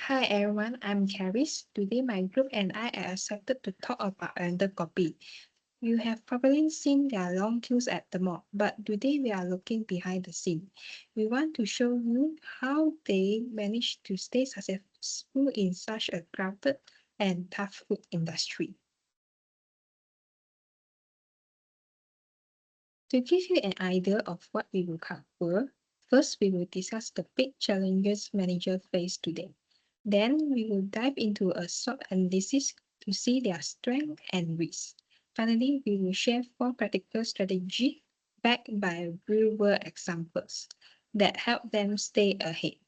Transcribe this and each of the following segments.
Hi everyone, I'm Caris. Today my group and I are excited to talk about Oriental Kopi. You have probably seen their long queues at the mall, but today we are looking behind the scene. We want to show you how they manage to stay successful in such a crowded and tough food industry. To give you an idea of what we will cover, first we will discuss the big challenges managers face today. Then we will dive into a SWOT analysis to see their strengths and risks. Finally, we will share 4 practical strategies backed by real-world examples that help them stay ahead.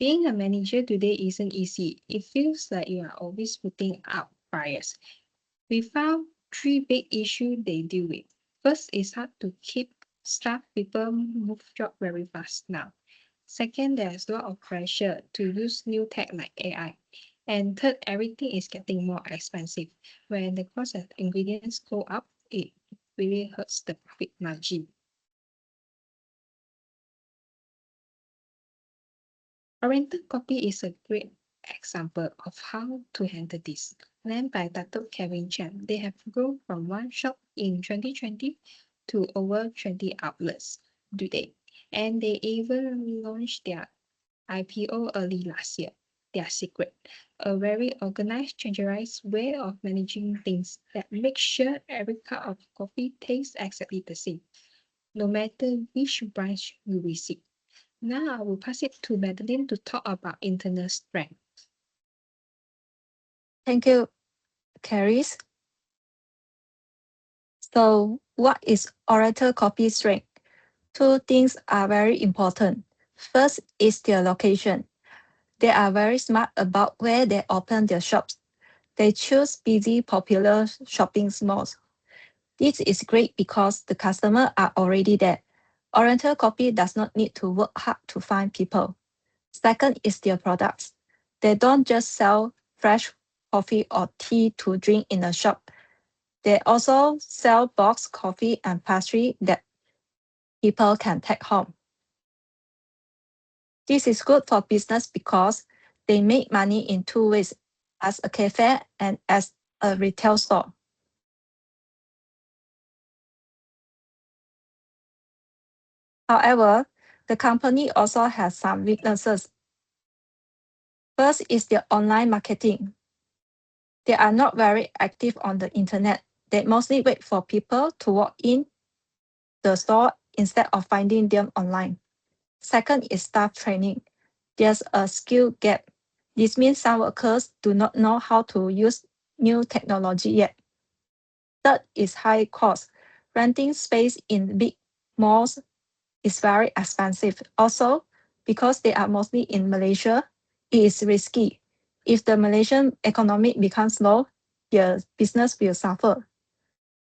Being a manager today isn't easy. It feels like you are always putting out fires. We found 3 big issues they deal with. First, it's hard to keep staff. People move job very fast now. Second, there's a lot of pressure to use new tech like AI. And third, everything is getting more expensive. When the cost of ingredients go up, it really hurts the profit margin. Oriental Copy is a great example of how to handle this. Led by Datuk Kevin Chan, they have grown from one shop in 2020 to over 20 outlets today. And they even launched their IPO early last year. Their secret, a very organized, standardized way of managing things that makes sure every cup of coffee tastes exactly the same, no matter which branch you visit. Now I will pass it to Madeline to talk about internal strength. Thank you, Caris. So, what is Oracle copy strength? Two things are very important. First is their location. They are very smart about where they open their shops. They choose busy, popular shopping malls. This is great because the customers are already there. Oriental Copy does not need to work hard to find people. Second is their products. They don't just sell fresh coffee or tea to drink in a shop. They also sell boxed coffee and pastry that people can take home. This is good for business because they make money in two ways, as a cafe and as a retail store. However, the company also has some weaknesses. First is their online marketing. They are not very active on the internet. They mostly wait for people to walk in the store instead of finding them online. Second is staff training. There's a skill gap. This means some workers do not know how to use new technology yet. Third is high cost. Renting space in big malls is very expensive. Also, because they are mostly in Malaysia, it is risky. If the Malaysian economy becomes low, their business will suffer.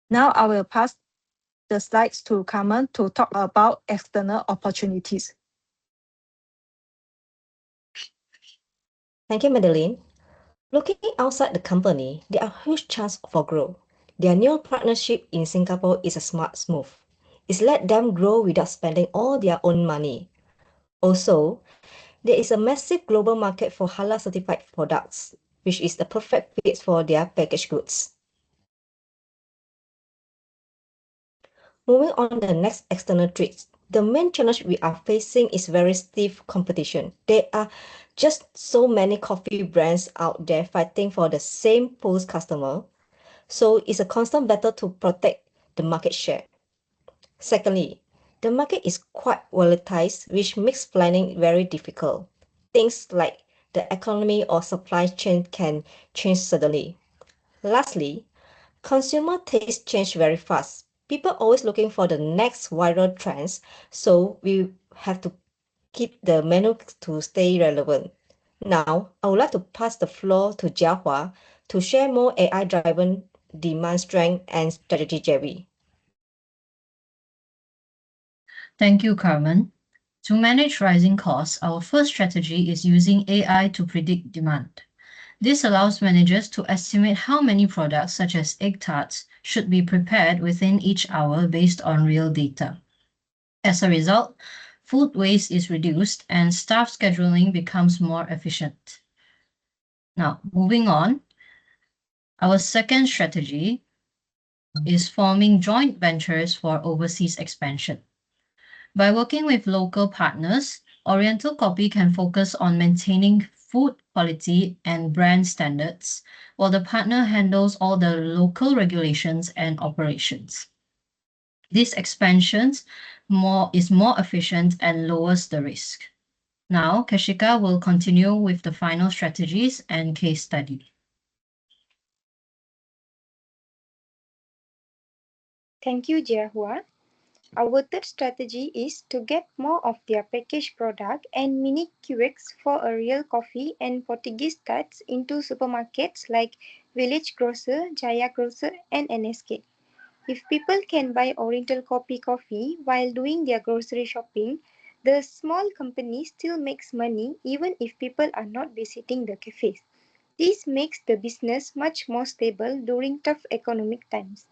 Now I will pass the slides to Carmen to talk about external opportunities. Thank you, Madeline. Looking outside the company, there are huge chances for growth. Their new partnership in Singapore is a smart move. It's let them grow without spending all their own money. Also, there is a massive global market for halal certified products, which is the perfect fit for their packaged goods. Moving on to the next external threats. The main challenge we are facing is very stiff competition. There are just so many coffee brands out there fighting for the same post customer. So it's a constant battle to protect the market share. Secondly, the market is quite volatile, which makes planning very difficult. Things like the economy or supply chain can change suddenly. Lastly, consumer tastes change very fast. People are always looking for the next viral trends, so we have to keep the menu to stay relevant. Now, I would like to pass the floor to Jiahua to share more AI-driven demand strength and strategy, Jerry. Thank you, Carmen. To manage rising costs, our first strategy is using AI to predict demand. This allows managers to estimate how many products, such as egg tarts, should be prepared within each hour based on real data. As a result, food waste is reduced, and staff scheduling becomes more efficient. Now, moving on, our second strategy is forming joint ventures for overseas expansion. By working with local partners, Oriental Kopi can focus on maintaining food quality and brand standards, while the partner handles all the local regulations and operations. This expansion is more efficient and lowers the risk. Now, Kashika will continue with the final strategies and case study. Thank you, Jiahua. Our third strategy is to get more of their packaged product and mini QX for a real coffee and Portuguese touch into supermarkets like Village Grocer, Jaya Grocer, and NSK. If people can buy Oriental Kopi coffee while doing their grocery shopping, the small company still makes money even if people are not visiting the cafes. This makes the business much more stable during tough economic times.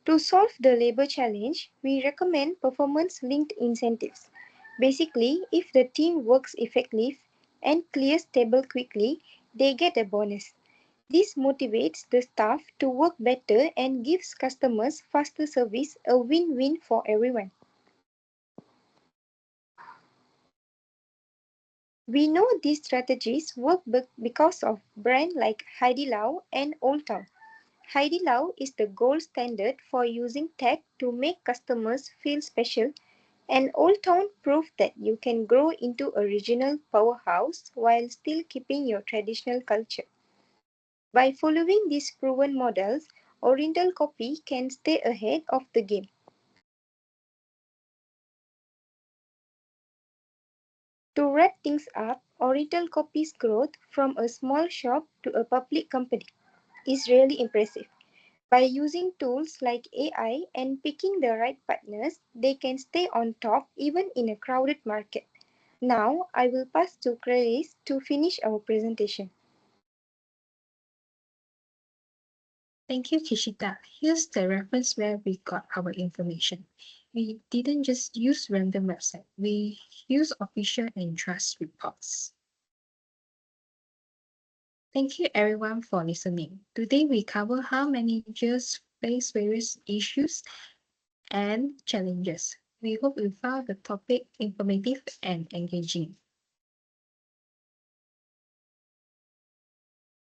To solve the labor challenge, we recommend performance-linked incentives. Basically, if the team works effectively and clears table quickly, they get a bonus. This motivates the staff to work better and gives customers faster service, a win-win for everyone. We know these strategies work because of brands like Haidilao and Old Town. Haidilao is the gold standard for using tech to make customers feel special, and Old Town proved that you can grow into a regional powerhouse while still keeping your traditional culture. By following these proven models, Oriental Kopi can stay ahead of the game. To wrap things up, Oriental Kopi's growth from a small shop to a public company is really impressive. By using tools like AI and picking the right partners, they can stay on top even in a crowded market. Now, I will pass to Clarice to finish our presentation. Thank you, Kishita. Here's the reference where we got our information. We didn't just use random website. We used official and trust reports. Thank you everyone for listening. Today we cover how managers face various issues and challenges. We hope you found the topic informative and engaging.